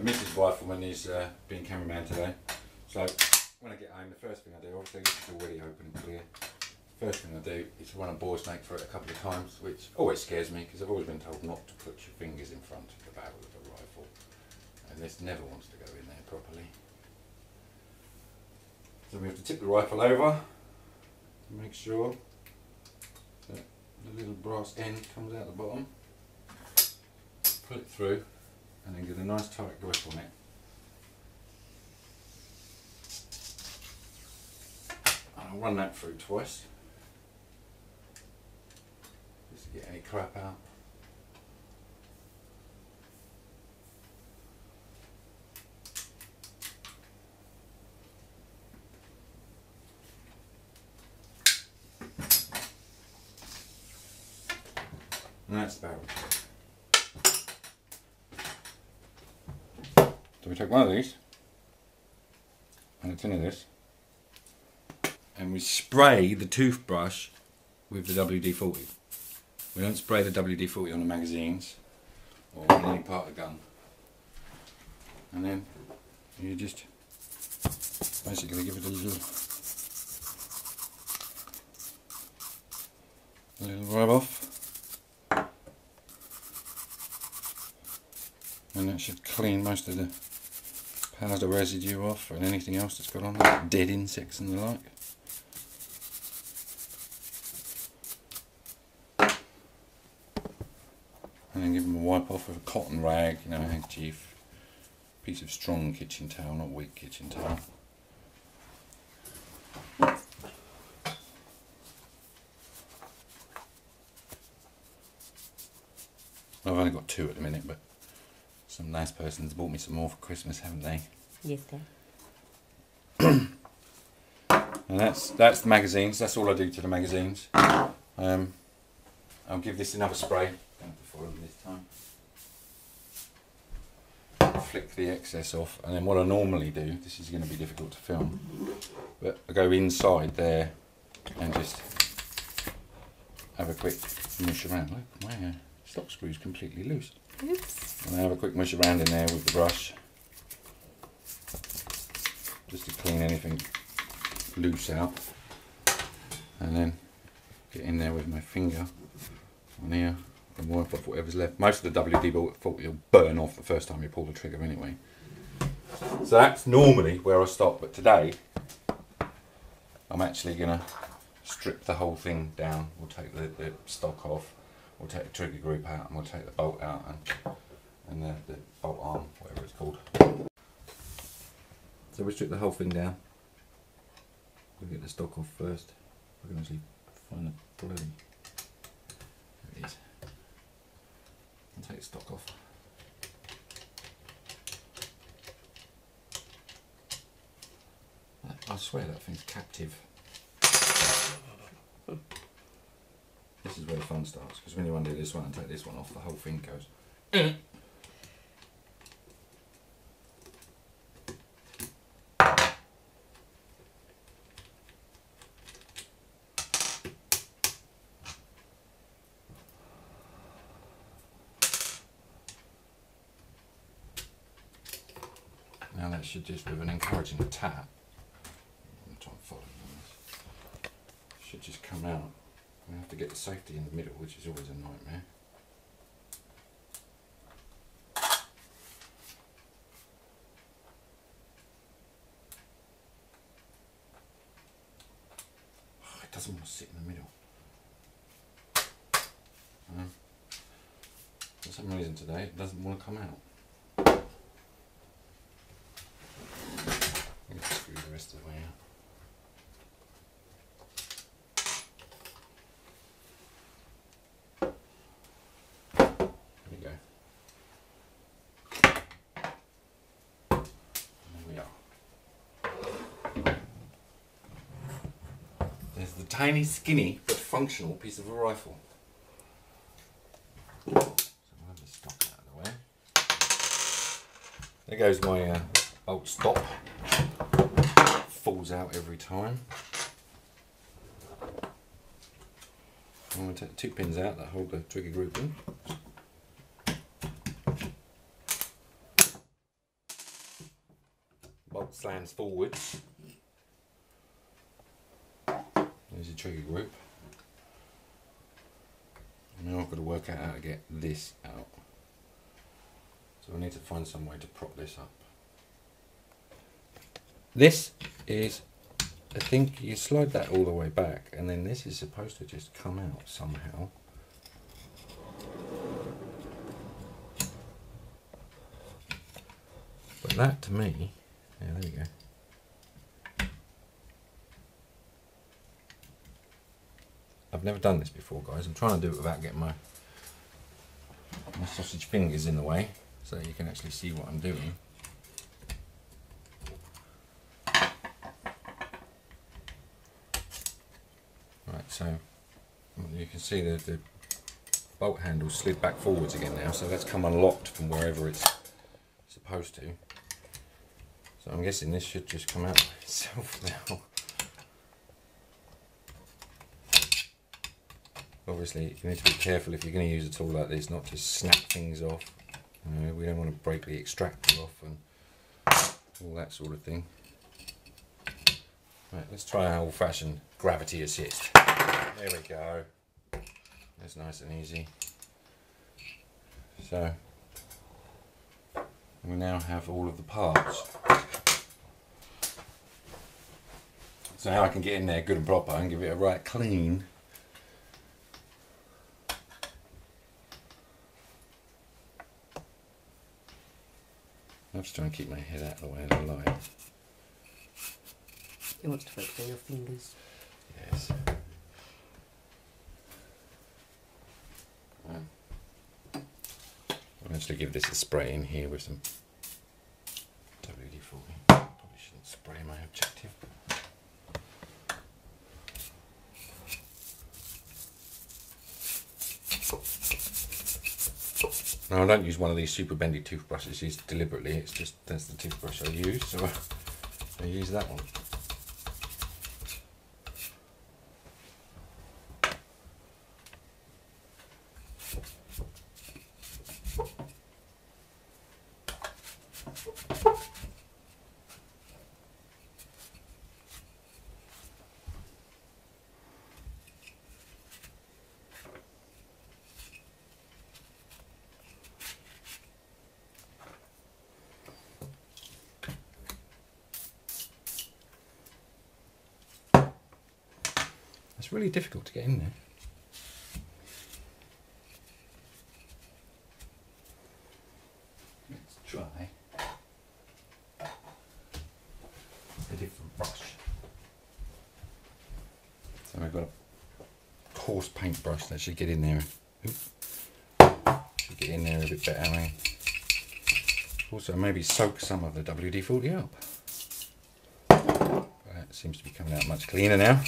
Mrs. Rifleman is being cameraman today. So when I get home, the first thing I do, obviously this is already open and clear. First thing I do is run a bore snake for it a couple of times, which always scares me because I've always been told not to put your fingers in front of the barrel of a rifle, and this never wants to go in there properly. So we have to tip the rifle over, make sure that the little brass end comes out the bottom, pull it through, and then get a nice tight grip on it. I'll run that through twice, just to get any crap out. And that's the barrel. So we take one of these, and a tin of this, and we spray the toothbrush with the WD-40. We don't spray the WD-40 on the magazines or on any part of the gun. And then you just basically give it a little rub off. And that should clean most of the powder residue off and anything else that's got on there, dead insects and the like. And then give them a wipe off with a cotton rag, you know, a handkerchief, piece of strong kitchen towel, not weak kitchen towel. I've only got two at the minute, but some nice person's bought me some more for Christmas, haven't they? Yes, Dad. And that's the magazines. That's all I do to the magazines. I'll give this another spray. Don't have to follow them this time. Flick the excess off, and then what I normally do, this is going to be difficult to film, but I go inside there and just have a quick mush around. Look, my stock screw's completely loose. Oops. And I have a quick mush around in there with the brush, just to clean anything loose out, and then get in there with my finger on here and wipe off whatever's left. Most of the WD-40 will burn off the first time you pull the trigger anyway. So that's normally where I stop, but today I'm actually going to strip the whole thing down. We'll take the stock off, we'll take the trigger group out, and we'll take the bolt out and the bolt arm, whatever it's called. So we strip the whole thing down. We'll get the stock off first. We can actually find the bloody. There it is. And take the stock off. I swear that thing's captive. This is where the fun starts, because when you undo this one and take this one off, the whole thing goes. Now that should just, with an encouraging tap, I'm trying to follow this, should just come out. We have to get the safety in the middle, which is always a nightmare. Oh, it doesn't want to sit in the middle. For some reason today it doesn't want to come out. I'm going to screw the rest of the way out. There's the tiny, skinny, but functional piece of a rifle. So I'll have the stock out of the way. There goes my bolt stop. Falls out every time. I'm going to take the two pins out that hold the trigger group in. slams forwards. There's your trigger group. Now I've got to work out how to get this out. So I need to find some way to prop this up. This is, I think you slide that all the way back and then this is supposed to just come out somehow. But that to me, yeah, there we go. I've never done this before, guys. I'm trying to do it without getting my sausage fingers in the way so you can actually see what I'm doing. Right, so you can see the bolt handle slid back forwards again now, so that's come unlocked from wherever it's supposed to. So I'm guessing this should just come out by itself now. Obviously you need to be careful if you're going to use a tool like this not to snap things off. You know, we don't want to break the extractor off and all that sort of thing. Right, let's try our old-fashioned gravity assist. There we go. That's nice and easy. So we now have all of the parts. So now I can get in there good and proper and give it a right clean. I'm just trying to keep my head out of the way of the light. He wants to focus on your fingers. Yes. I'll actually give this a spray in here with some WD-40. Probably shouldn't spray my objective. Now I don't use one of these super bendy toothbrushes used deliberately, it's just that's the toothbrush I use, so I use that one. It's really difficult to get in there. Let's try a different brush. So I've got a coarse paintbrush that should get in there. Should get in there a bit better. I mean, also maybe soak some of the WD-40 up. That seems to be coming out much cleaner now.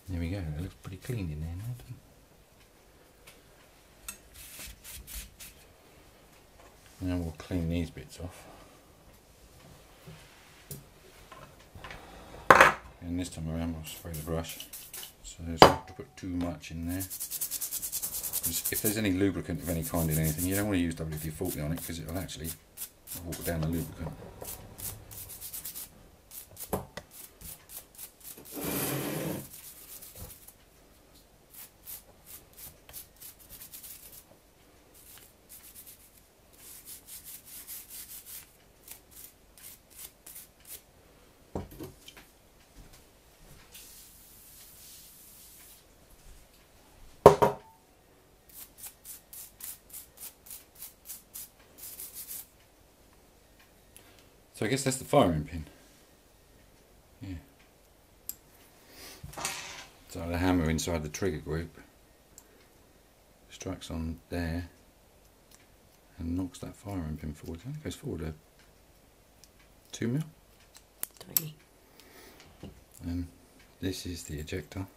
There we go, it looks pretty clean in there now, doesn't it? Now we'll clean these bits off. And this time around we'll spray the brush, so there's not to put too much in there. If there's any lubricant of any kind in anything, you don't want to use WD-40 on it because it'll actually water down the lubricant. So I guess that's the firing pin. Yeah. So the hammer inside the trigger group strikes on there and knocks that firing pin forward. It goes forward a 2mm. Tiny. And this is the ejector.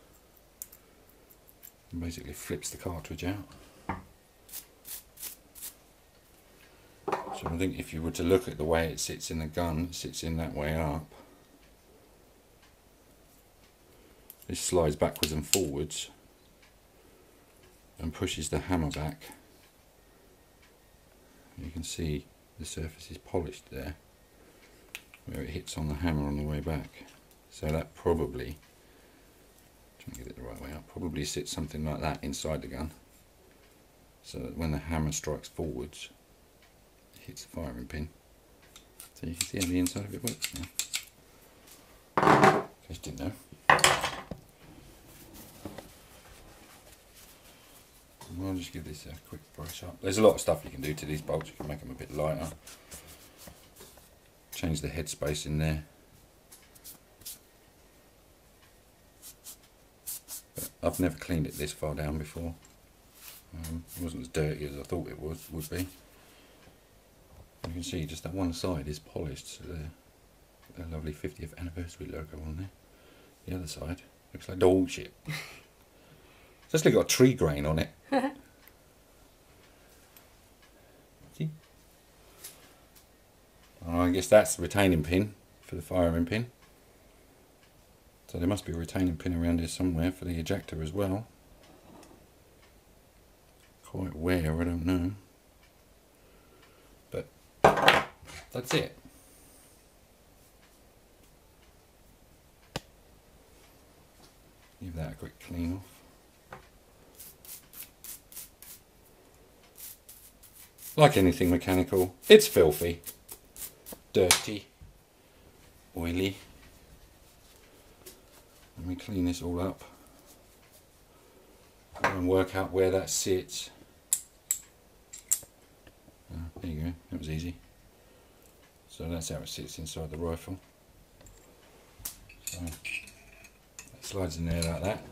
and basically flips the cartridge out. So I think if you were to look at the way it sits in the gun, it sits in that way up. This slides backwards and forwards and pushes the hammer back. You can see the surface is polished there where it hits on the hammer on the way back. So that probably, trying to get it the right way up, probably sits something like that inside the gun, so that when the hammer strikes forwards, it hits the firing pin. So you can see how the inside of it works now. Just didn't know. I'll just give this a quick brush up. There's a lot of stuff you can do to these bolts. You can make them a bit lighter. Change the headspace in there. But I've never cleaned it this far down before. It wasn't as dirty as I thought it would be. You can see just that one side is polished, so the lovely 50th anniversary logo on there. The other side looks like dog shit. It's actually got a tree grain on it. See? Oh, I guess that's the retaining pin for the firing pin. So there must be a retaining pin around here somewhere for the ejector as well. Quite where, I don't know. But that's it. Give that a quick clean off. Like anything mechanical, it's filthy, dirty, oily. Let me clean this all up and work out where that sits. There you go, that was easy. So that's how it sits inside the rifle. So it slides in there like that.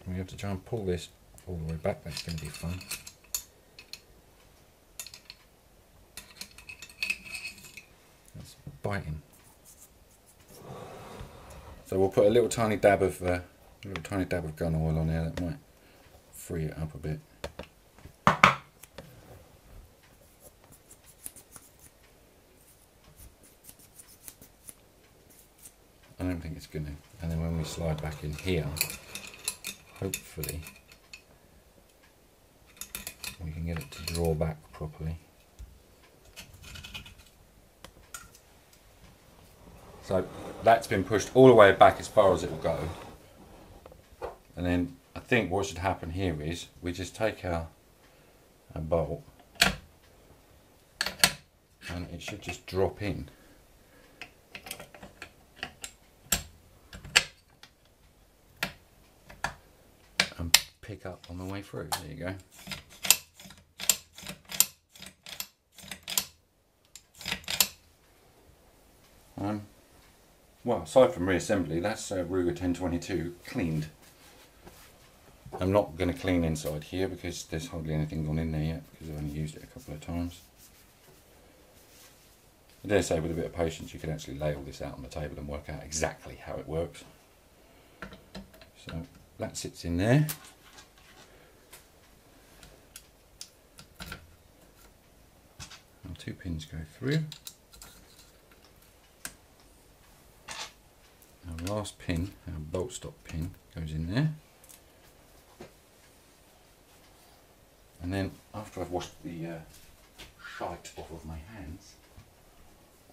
We have to try and pull this all the way back. That's going to be fun. That's biting. So we'll put a little tiny dab of gun oil on there. That might free it up a bit. I don't think it's going to. And then when we slide back in here, hopefully we can get it to draw back properly. So that's been pushed all the way back as far as it will go. And then I think what should happen here is we just take our bolt and it should just drop in. And pick up on the way through. There you go. Well, aside from reassembly, that's Ruger 1022 cleaned. I'm not going to clean inside here because there's hardly anything gone in there yet because I've only used it a couple of times. I dare say with a bit of patience you can actually lay all this out on the table and work out exactly how it works. So that sits in there. Our 2 pins go through. Our last pin, our bolt stop pin, goes in there. And then after I've washed the shite off of my hands,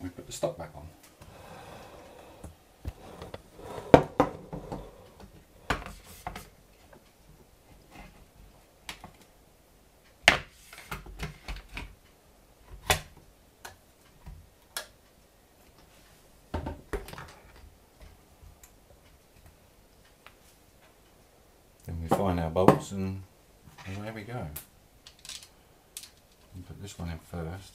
we put the stock back on. Then we find our bolts and away we go. And put this one in first.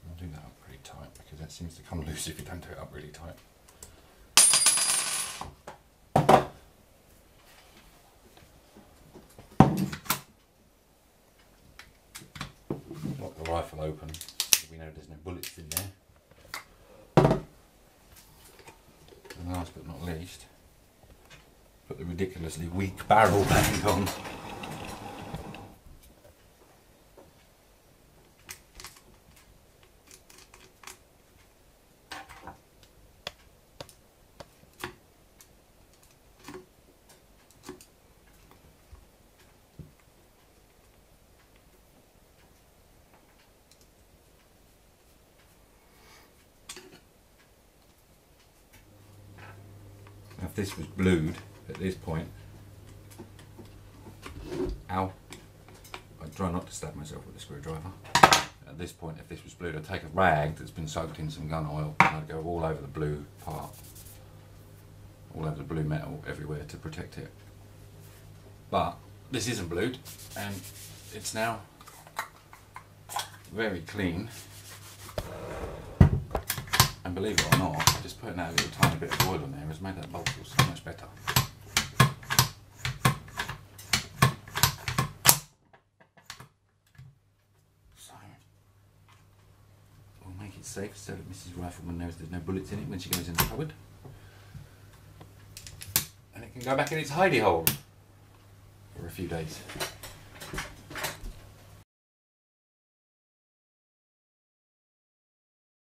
I'll do that up pretty tight because that seems to come loose if you don't do it up really tight. rifle open so we know there's no bullets in there. And last but not least, put the ridiculously weak barrel band on. If this was blued at this point, ow, I'd try not to stab myself with a screwdriver. At this point, if this was blued, I'd take a rag that's been soaked in some gun oil and I'd go all over the blue part, all over the blue metal everywhere to protect it. But this isn't blued and it's now very clean. And believe it or not, just putting that little tiny bit of oil on there has made that bolt feel so much better. So, we'll make it safe so that Mrs. Rifleman knows there's no bullets in it when she goes in the cupboard. And it can go back in its hidey hole for a few days.